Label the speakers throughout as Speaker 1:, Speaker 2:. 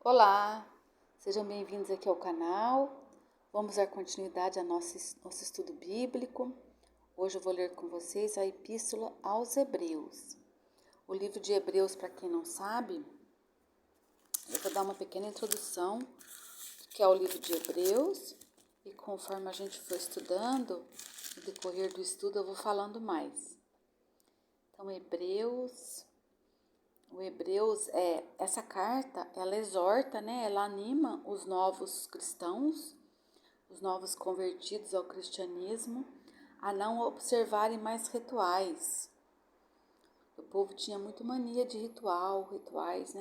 Speaker 1: Olá, sejam bem-vindos aqui ao canal. Vamos dar continuidade ao nosso estudo bíblico. Hoje eu vou ler com vocês a Epístola aos Hebreus. O livro de Hebreus, para quem não sabe, eu vou dar uma pequena introdução, que é o livro de Hebreus, e conforme a gente for estudando, no decorrer do estudo eu vou falando mais. Então, essa carta, ela exorta, ela anima os novos cristãos, os novos convertidos ao cristianismo, a não observarem mais rituais. O povo tinha muito mania de rituais,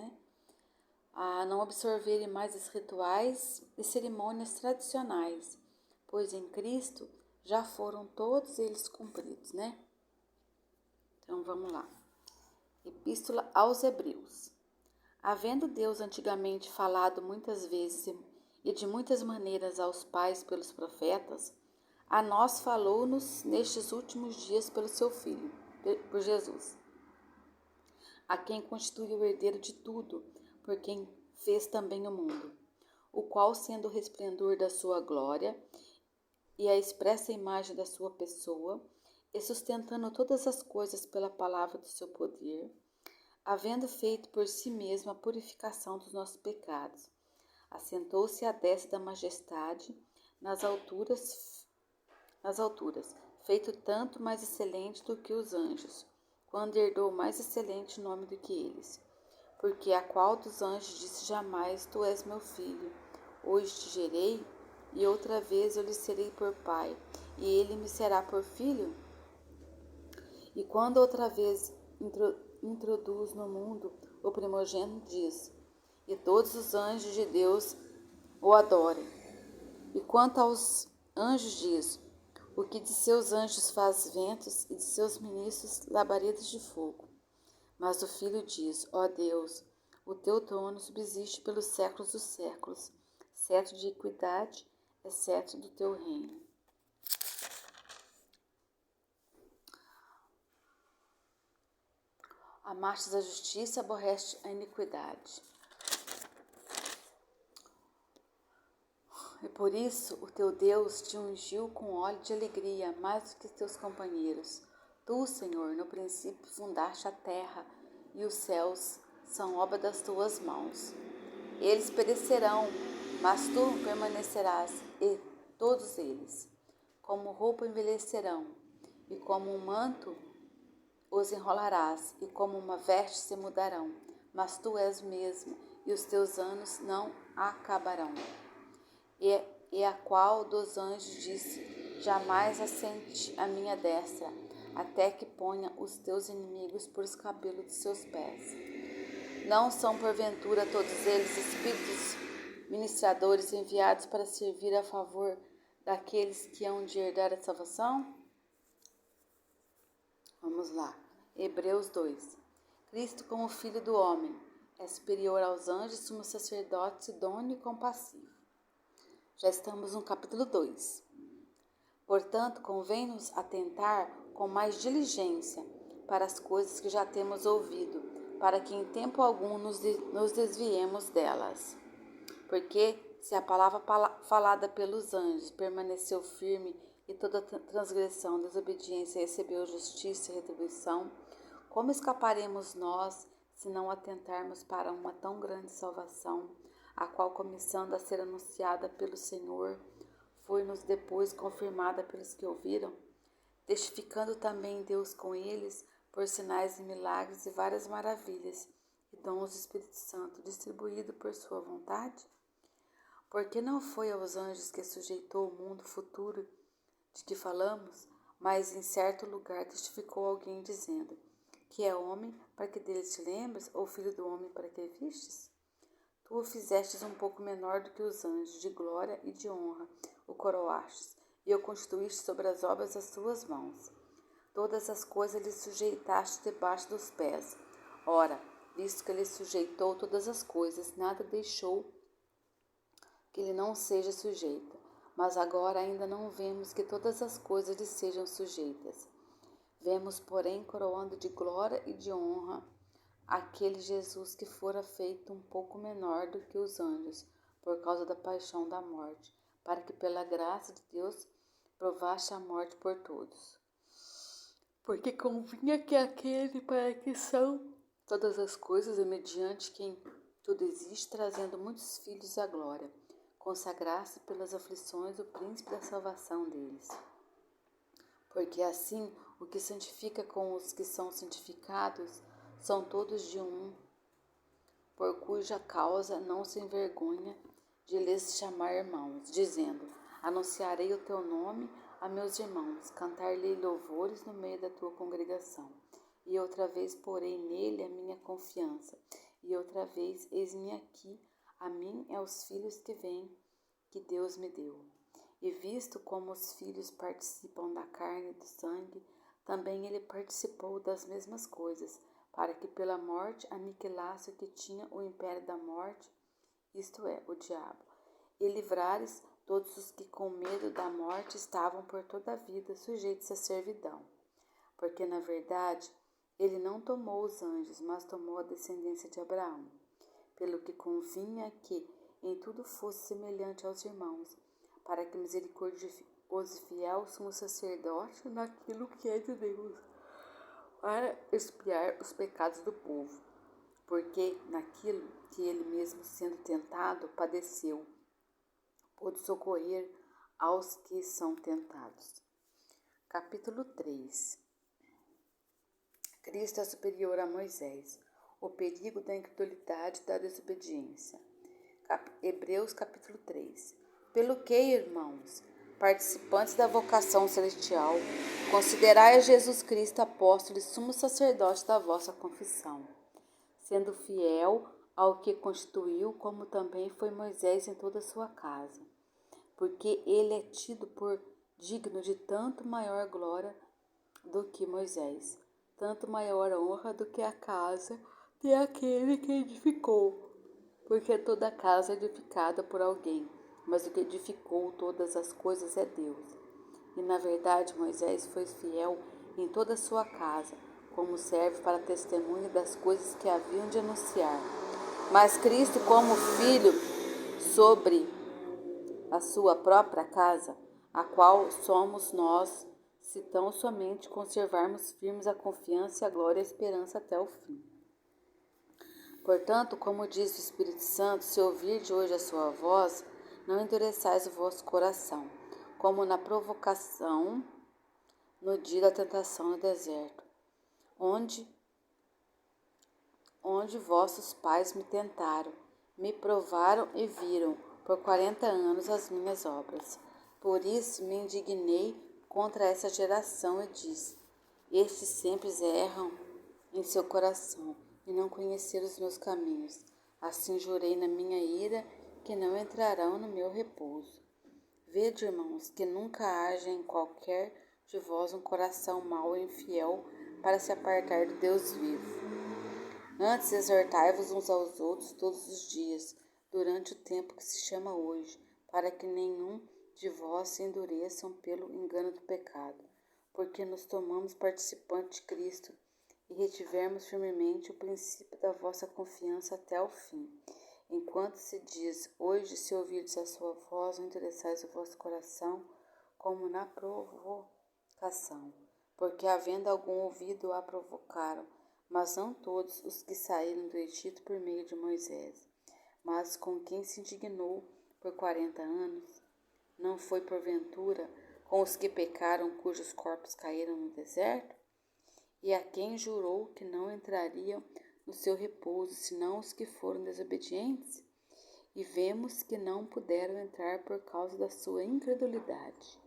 Speaker 1: a não absorverem mais os rituais e cerimônias tradicionais, pois em Cristo já foram todos eles cumpridos, Então vamos lá. Epístola aos Hebreus. Havendo Deus antigamente falado muitas vezes e de muitas maneiras aos pais pelos profetas, a nós falou-nos nestes últimos dias pelo seu Filho, por Jesus, a quem constitui o herdeiro de tudo, por quem fez também o mundo, o qual, sendo o resplendor da sua glória e a expressa imagem da sua pessoa, e sustentando todas as coisas pela palavra do seu poder, havendo feito por si mesmo a purificação dos nossos pecados, assentou-se à destra da majestade nas alturas, feito tanto mais excelente do que os anjos, quando herdou mais excelente nome do que eles. Porque a qual dos anjos disse jamais: Tu és meu filho, hoje te gerei, e outra vez eu lhe serei por pai, e ele me será por filho? E quando outra vez introduz no mundo o primogênito, diz: E todos os anjos de Deus o adorem. E quanto aos anjos diz: O que de seus anjos faz ventos e de seus ministros labaredas de fogo. Mas o Filho diz: Ó Deus, o teu trono subsiste pelos séculos dos séculos, cetro de equidade é cetro do teu reino. Amastes a justiça, aborreste a iniquidade. E por isso o teu Deus te ungiu com óleo de alegria mais do que teus companheiros. Tu, Senhor, no princípio fundaste a terra, e os céus são obra das tuas mãos. Eles perecerão, mas tu permanecerás, e todos eles, como roupa envelhecerão, e como um manto os enrolarás, e como uma veste se mudarão. Mas tu és o mesmo, e os teus anos não acabarão. E a qual dos anjos disse: Jamais assente à minha destra, até que ponha os teus inimigos por escabelo de seus pés. Não são porventura todos eles espíritos ministradores enviados para servir a favor daqueles que hão de herdar a salvação? Vamos lá. Hebreus 2. Cristo, como Filho do homem, é superior aos anjos, sumo sacerdote idôneo e compassivo. Já estamos no capítulo 2. Portanto, convém-nos atentar com mais diligência para as coisas que já temos ouvido, para que em tempo algum nos desviemos delas. Porque se a palavra falada pelos anjos permaneceu firme e toda transgressão, desobediência recebeu justiça e retribuição, como escaparemos nós se não atentarmos para uma tão grande salvação, a qual, começando a ser anunciada pelo Senhor, foi-nos depois confirmada pelos que ouviram, testificando também Deus com eles por sinais e milagres e várias maravilhas e dons do Espírito Santo distribuído por sua vontade? Porque não foi aos anjos que sujeitou o mundo futuro de que falamos, mas em certo lugar testificou alguém dizendo: Que é homem para que dele te lembres, ou filho do homem para que vistes? Tu o fizestes um pouco menor do que os anjos, de glória e de honra o coroastes, e o constituíste sobre as obras das tuas mãos. Todas as coisas lhe sujeitaste debaixo dos pés. Ora, visto que ele sujeitou todas as coisas, nada deixou que lhe não seja sujeita. Mas agora ainda não vemos que todas as coisas lhe sejam sujeitas. Vemos, porém, coroando de glória e de honra aquele Jesus que fora feito um pouco menor do que os anjos, por causa da paixão da morte, para que pela graça de Deus provasse a morte por todos. Porque convinha que aquele para que são todas as coisas e mediante quem tudo existe, trazendo muitos filhos à glória, consagrasse pelas aflições o príncipe da salvação deles. Porque assim o que santifica com os que são santificados são todos de um, por cuja causa não se envergonha de lhes chamar irmãos, dizendo: anunciarei o teu nome a meus irmãos, cantar-lhe louvores no meio da tua congregação. E outra vez porei nele a minha confiança, e outra vez eis-me aqui, a mim e aos filhos que vêm, que Deus me deu. E visto como os filhos participam da carne e do sangue, também ele participou das mesmas coisas, para que pela morte aniquilasse o que tinha o império da morte, isto é, o diabo, e livrares todos os que com medo da morte estavam por toda a vida sujeitos à servidão. Porque, na verdade, ele não tomou os anjos, mas tomou a descendência de Abraão, pelo que convinha que em tudo fosse semelhante aos irmãos, para que misericordioso e fiel sumo sacerdote naquilo que é de Deus, para expiar os pecados do povo, porque naquilo que ele mesmo, sendo tentado, padeceu, pôde socorrer aos que são tentados. Capítulo 3. Cristo é superior a Moisés. O perigo da incredulidade e da desobediência. Hebreus capítulo 3. Pelo que, irmãos, participantes da vocação celestial, considerai a Jesus Cristo apóstolo e sumo sacerdote da vossa confissão, sendo fiel ao que constituiu, como também foi Moisés em toda a sua casa, porque ele é tido por digno de tanto maior glória do que Moisés, tanto maior honra do que a casa de aquele que edificou, porque toda casa é edificada por alguém, mas o que edificou todas as coisas é Deus. E na verdade Moisés foi fiel em toda a sua casa, como serve para testemunho das coisas que haviam de anunciar. Mas Cristo como filho sobre a sua própria casa, a qual somos nós, se tão somente conservarmos firmes a confiança, a glória e a esperança até o fim. Portanto, como diz o Espírito Santo, se ouvirdes hoje a sua voz, não endureçais o vosso coração, como na provocação no dia da tentação no deserto, onde vossos pais me tentaram, me provaram e viram por 40 anos as minhas obras. Por isso me indignei contra essa geração e disse: estes sempre erram em seu coração e não conheceram os meus caminhos. Assim jurei na minha ira que não entrarão no meu repouso. Vede, irmãos, que nunca haja em qualquer de vós um coração mau e infiel para se apartar do Deus vivo. Antes exortai-vos uns aos outros todos os dias, durante o tempo que se chama hoje, para que nenhum de vós se endureçam pelo engano do pecado, porque nos tomamos participantes de Cristo e retivermos firmemente o princípio da vossa confiança até o fim. Enquanto se diz, hoje se ouvirdes a sua voz, não endureçais o vosso coração, como na provocação, porque havendo algum ouvido a provocaram, mas não todos os que saíram do Egito por meio de Moisés, mas com quem se indignou por 40 anos, não foi porventura com os que pecaram, cujos corpos caíram no deserto? E a quem jurou que não entrariam no seu repouso, senão os que foram desobedientes? E vemos que não puderam entrar por causa da sua incredulidade.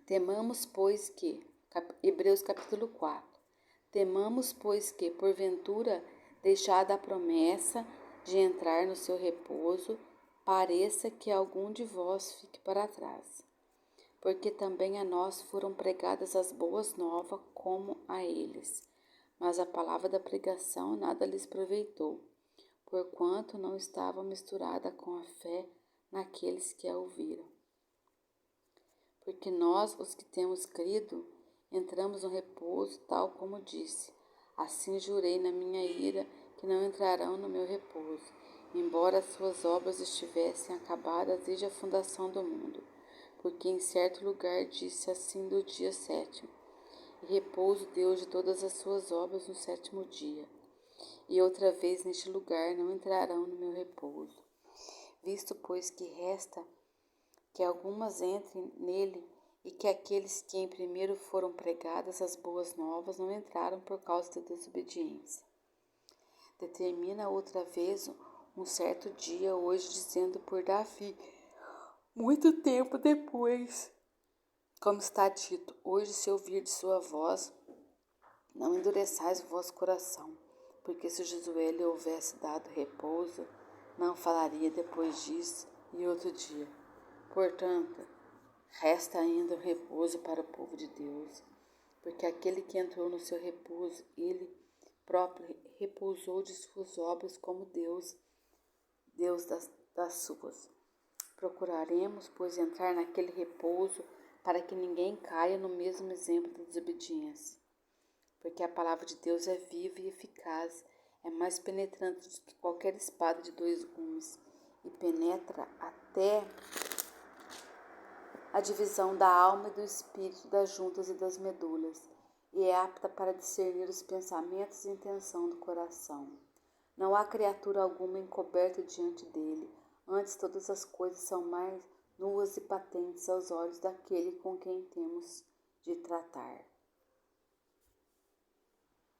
Speaker 1: Temamos, pois, que... Hebreus capítulo 4. Temamos, pois, que, porventura, deixada a promessa de entrar no seu repouso, pareça que algum de vós fique para trás. Porque também a nós foram pregadas as boas novas como a eles. Mas a palavra da pregação nada lhes aproveitou, porquanto não estava misturada com a fé naqueles que a ouviram. Porque nós, os que temos crido, entramos no repouso, tal como disse: Assim jurei na minha ira que não entrarão no meu repouso, embora as suas obras estivessem acabadas desde a fundação do mundo. Porque em certo lugar disse assim do dia 7º, e repouso Deus de todas as suas obras no 7º dia. E outra vez neste lugar não entrarão no meu repouso. Visto, pois, que resta que algumas entrem nele, e que aqueles que em primeiro foram pregadas as boas novas não entraram por causa da desobediência. Determina outra vez um certo dia, hoje, dizendo por Davi, muito tempo depois, como está dito, hoje se ouvirdes sua voz, não endureçais o vosso coração, porque se Josué lhe houvesse dado repouso, não falaria depois disso e outro dia. Portanto, resta ainda o repouso para o povo de Deus, porque aquele que entrou no seu repouso, ele próprio repousou de suas obras como Deus das suas. Procuraremos, pois, entrar naquele repouso para que ninguém caia no mesmo exemplo da desobediência. Porque a palavra de Deus é viva e eficaz, é mais penetrante do que qualquer espada de 2 gumes e penetra até a divisão da alma e do espírito, das juntas e das medulas, e é apta para discernir os pensamentos e intenção do coração. Não há criatura alguma encoberta diante dele, antes todas as coisas são mais nuas e patentes aos olhos daquele com quem temos de tratar.